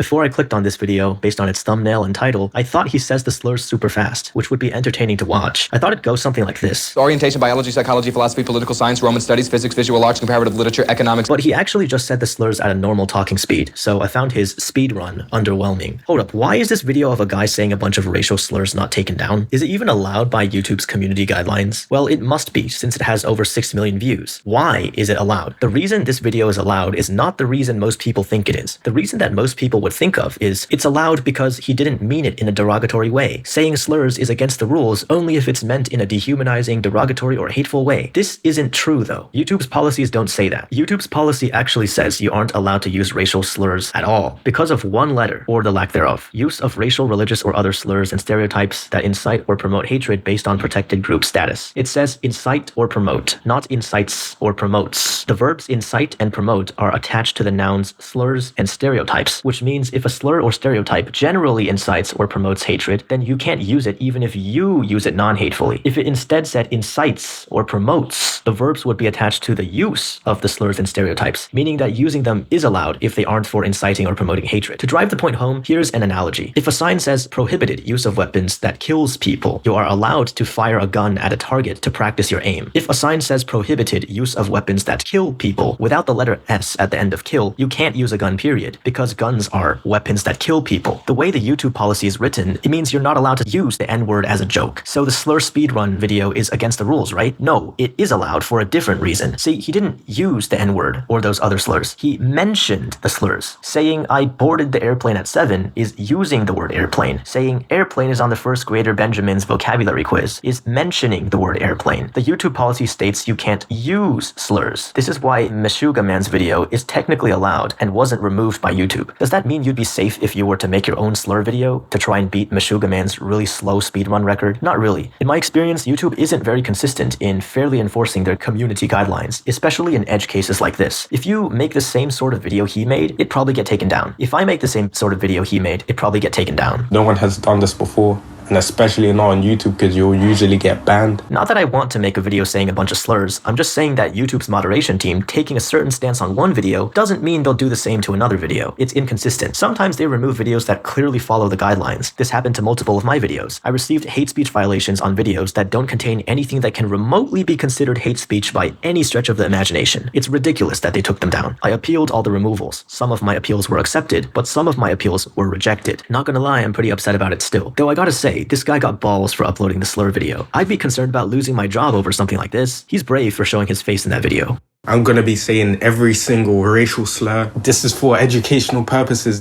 Before I clicked on this video, based on its thumbnail and title, I thought he says the slurs super fast, which would be entertaining to watch. I thought it'd go something like this. Orientation, biology, psychology, philosophy, political science, Roman studies, physics, visual arts, comparative literature, economics. But he actually just said the slurs at a normal talking speed, so I found his speed run underwhelming. Hold up, why is this video of a guy saying a bunch of racial slurs not taken down? Is it even allowed by YouTube's community guidelines? Well, it must be, since it has over 6 million views. Why is it allowed? The reason this video is allowed is not the reason most people think it is. The reason that most people would think of is it's allowed because he didn't mean it in a derogatory way. Saying slurs is against the rules only if it's meant in a dehumanizing, derogatory, or hateful way. This isn't true though. YouTube's policies don't say that. YouTube's policy actually says you aren't allowed to use racial slurs at all because of one letter or the lack thereof. Use of racial, religious, or other slurs and stereotypes that incite or promote hatred based on protected group status. It says incite or promote, not incites or promotes. The verbs incite and promote are attached to the nouns slurs and stereotypes, which means if a slur or stereotype generally incites or promotes hatred, then you can't use it even if you use it non-hatefully. If it instead said incites or promotes, the verbs would be attached to the use of the slurs and stereotypes, meaning that using them is allowed if they aren't for inciting or promoting hatred. To drive the point home, here's an analogy. If a sign says prohibited use of weapons that kills people, you are allowed to fire a gun at a target to practice your aim. If a sign says prohibited use of weapons that kill people without the letter S at the end of kill, you can't use a gun period, because guns are weapons that kill people. The way the YouTube policy is written, it means you're not allowed to use the N-word as a joke. So the slur speedrun video is against the rules, right? No, it is allowed for a different reason. See, he didn't use the N-word or those other slurs. He mentioned the slurs. Saying I boarded the airplane at 7 is using the word airplane. Saying airplane is on the first grader Benjamin's vocabulary quiz is mentioning the word airplane. The YouTube policy states you can't use slurs. This is why Meshuggah Man's video is technically allowed and wasn't removed by YouTube. Does that mean you'd be safe if you were to make your own slur video to try and beat Meshuggah Man's really slow speedrun record? Not really. In my experience, YouTube isn't very consistent in fairly enforcing their community guidelines, especially in edge cases like this. If you make the same sort of video he made, it'd probably get taken down. If I make the same sort of video he made, it'd probably get taken down. No one has done this before. And especially not on YouTube, because you'll usually get banned. Not that I want to make a video saying a bunch of slurs, I'm just saying that YouTube's moderation team taking a certain stance on one video doesn't mean they'll do the same to another video. It's inconsistent. Sometimes they remove videos that clearly follow the guidelines. This happened to multiple of my videos. I received hate speech violations on videos that don't contain anything that can remotely be considered hate speech by any stretch of the imagination. It's ridiculous that they took them down. I appealed all the removals. Some of my appeals were accepted, but some of my appeals were rejected. Not gonna lie, I'm pretty upset about it still. Though I gotta say, this guy got balls for uploading the slur video. I'd be concerned about losing my job over something like this. He's brave for showing his face in that video. I'm gonna be saying every single racial slur. This is for educational purposes.